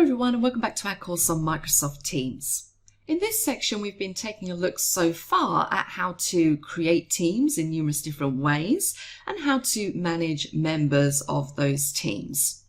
everyone, and welcome back to our course on Microsoft Teams. In this section, we've been taking a look so far at how to create teams in numerous different ways and how to manage members of those teams.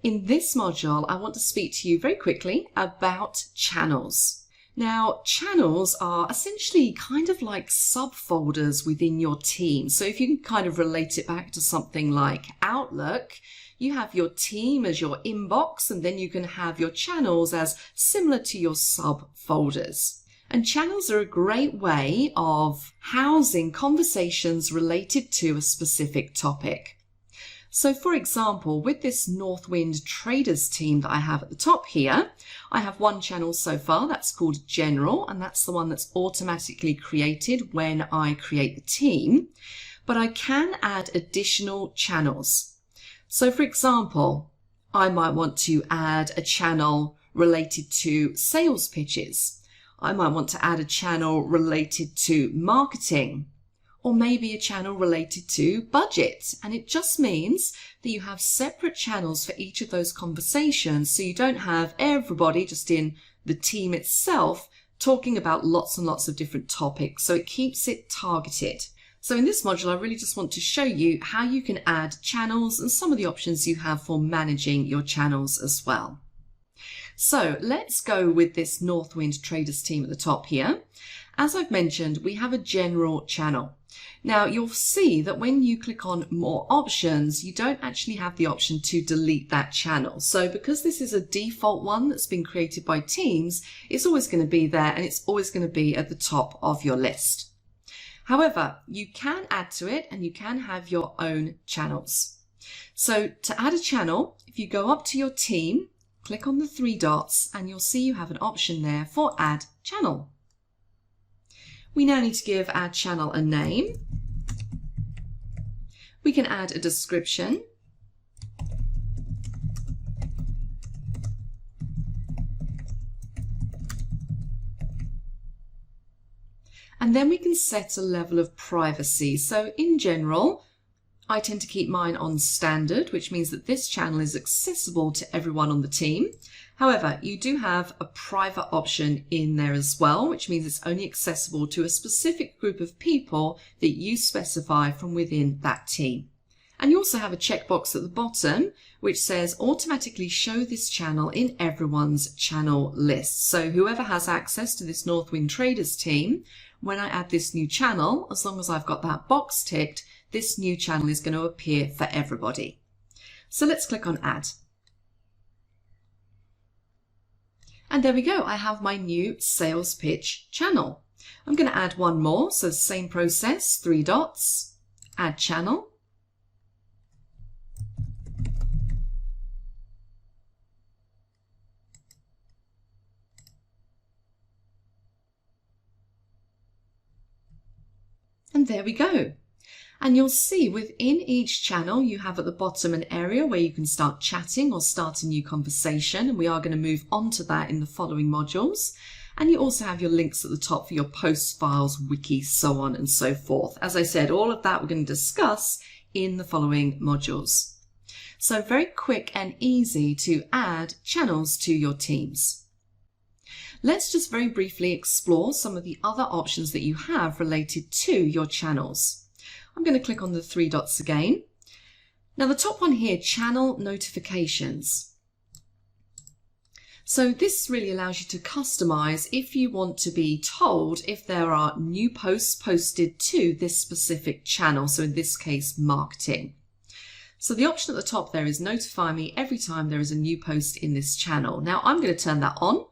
In this module, I want to speak to you very quickly about channels. Now, channels are essentially kind of like subfolders within your team. So if you can kind of relate it back to something like Outlook, you have your team as your inbox, and then you can have your channels as similar to your subfolders. And channels are a great way of housing conversations related to a specific topic. So for example, with this Northwind Traders team that I have at the top here, I have one channel so far that's called General, and that's the one that's automatically created when I create the team. But I can add additional channels. So for example, I might want to add a channel related to sales pitches. I might want to add a channel related to marketing, or maybe a channel related to budget. And it just means that you have separate channels for each of those conversations, so you don't have everybody just in the team itself talking about lots and lots of different topics. So it keeps it targeted. So in this module, I really just want to show you how you can add channels and some of the options you have for managing your channels as well. So let's go with this Northwind Traders team at the top here. As I've mentioned, we have a general channel. Now you'll see that when you click on more options, you don't actually have the option to delete that channel. So because this is a default one that's been created by Teams, it's always going to be there and it's always going to be at the top of your list. However, you can add to it and you can have your own channels. So to add a channel, if you go up to your team, click on the three dots and you'll see you have an option there for Add Channel. We now need to give our channel a name. We can add a description. And then we can set a level of privacy. So in general, I tend to keep mine on standard, which means that this channel is accessible to everyone on the team. However, you do have a private option in there as well, which means it's only accessible to a specific group of people that you specify from within that team. And you also have a checkbox at the bottom, which says automatically show this channel in everyone's channel list. So whoever has access to this Northwind Traders team, when I add this new channel, as long as I've got that box ticked, this new channel is going to appear for everybody. So let's click on Add. And there we go. I have my new sales pitch channel. I'm going to add one more. So same process, three dots, Add Channel. And there we go. And you'll see within each channel, you have at the bottom an area where you can start chatting or start a new conversation. And we are going to move on to that in the following modules. And you also have your links at the top for your posts, files, wiki, so on and so forth. As I said, all of that we're going to discuss in the following modules. So very quick and easy to add channels to your teams. Let's just very briefly explore some of the other options that you have related to your channels. I'm going to click on the three dots again. Now the top one here, channel notifications. So this really allows you to customize if you want to be told if there are new posts posted to this specific channel. So in this case, marketing. So the option at the top there is notify me every time there is a new post in this channel. Now I'm going to turn that on.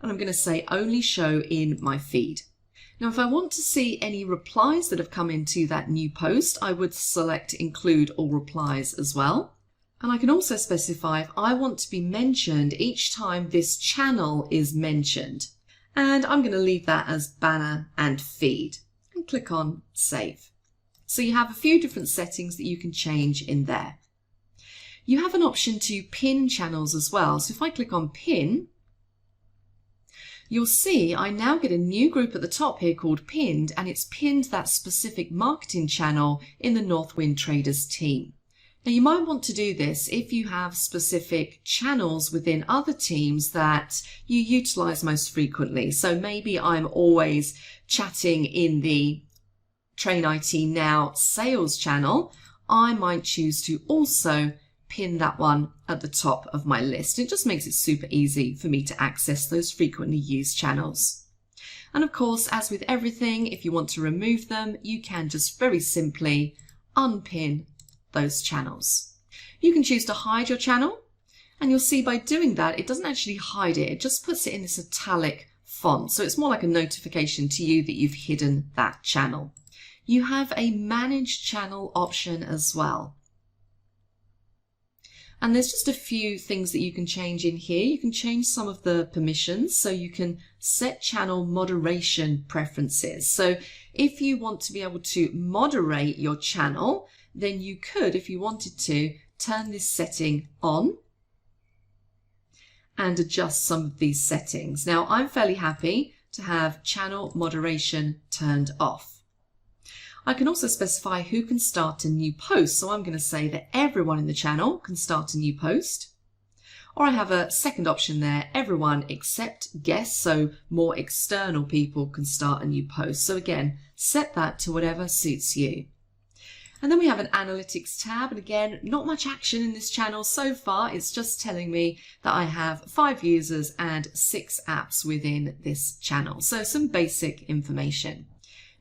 And I'm going to say only show in my feed. Now, if I want to see any replies that have come into that new post, I would select include all replies as well. And I can also specify if I want to be mentioned each time this channel is mentioned. And I'm going to leave that as banner and feed and click on save. So you have a few different settings that you can change in there. You have an option to pin channels as well. So if I click on pin, you'll see I now get a new group at the top here called Pinned, and it's pinned that specific marketing channel in the Northwind Traders team. Now you might want to do this if you have specific channels within other teams that you utilize most frequently. So maybe I'm always chatting in the Train IT Now sales channel. I might choose to also pin that one at the top of my list. It just makes it super easy for me to access those frequently used channels. And of course, as with everything, if you want to remove them, you can just very simply unpin those channels. You can choose to hide your channel, and you'll see by doing that, it doesn't actually hide it. It just puts it in this italic font. So it's more like a notification to you that you've hidden that channel. You have a manage channel option as well. And there's just a few things that you can change in here. You can change some of the permissions, so you can set channel moderation preferences. So if you want to be able to moderate your channel, then you could, if you wanted to, turn this setting on and adjust some of these settings. Now, I'm fairly happy to have channel moderation turned off. I can also specify who can start a new post. So I'm going to say that everyone in the channel can start a new post. Or I have a second option there, everyone except guests, so more external people can start a new post. So again, set that to whatever suits you. And then we have an analytics tab, and again, not much action in this channel so far. It's just telling me that I have 5 users and 6 apps within this channel. So some basic information.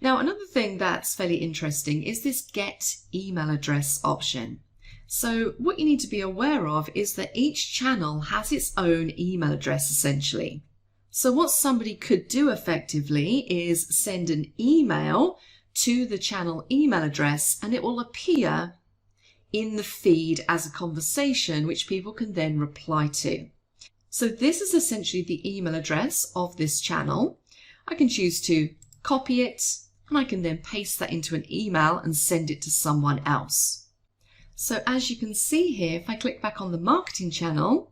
Now, another thing that's fairly interesting is this get email address option. So what you need to be aware of is that each channel has its own email address essentially. So what somebody could do effectively is send an email to the channel email address, and it will appear in the feed as a conversation which people can then reply to. So this is essentially the email address of this channel. I can choose to copy it, and I can then paste that into an email and send it to someone else. So as you can see here, if I click back on the marketing channel,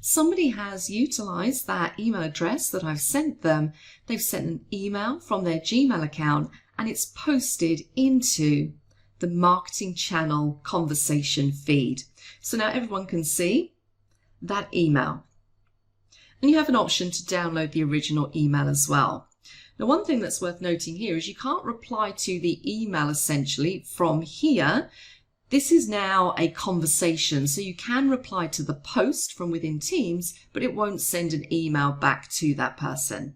somebody has utilized that email address that I've sent them. They've sent an email from their Gmail account, and it's posted into the marketing channel conversation feed. So now everyone can see that email. And you have an option to download the original email as well. Now, one thing that's worth noting here is you can't reply to the email essentially from here. This is now a conversation, so you can reply to the post from within Teams, but it won't send an email back to that person.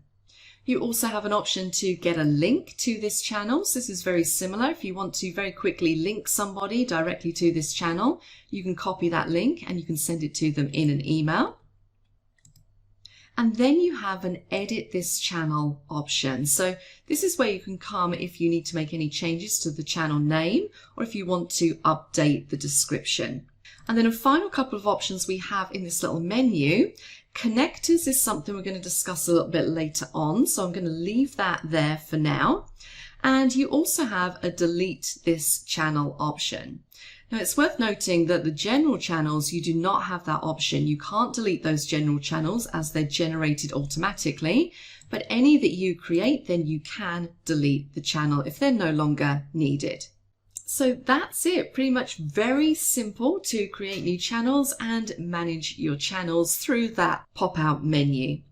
You also have an option to get a link to this channel. So this is very similar. If you want to very quickly link somebody directly to this channel, you can copy that link and you can send it to them in an email. And then you have an edit this channel option. So this is where you can come if you need to make any changes to the channel name or if you want to update the description. And then a final couple of options we have in this little menu. Connectors is something we're going to discuss a little bit later on, so I'm going to leave that there for now. And you also have a delete this channel option. Now it's worth noting that the general channels, you do not have that option. You can't delete those general channels as they're generated automatically, but any that you create, then you can delete the channel if they're no longer needed. So that's it, pretty much very simple to create new channels and manage your channels through that pop-out menu.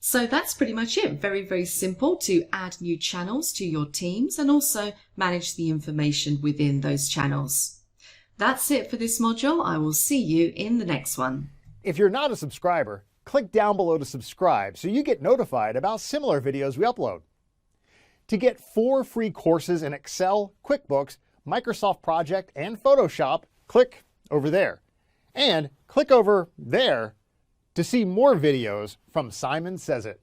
So that's pretty much it. Very, very simple to add new channels to your teams and also manage the information within those channels. That's it for this module. I will see you in the next one. If you're not a subscriber, click down below to subscribe so you get notified about similar videos we upload. To get 4 free courses in Excel, QuickBooks, Microsoft Project, and Photoshop, click over there. And click over there to see more videos from Simon Says It.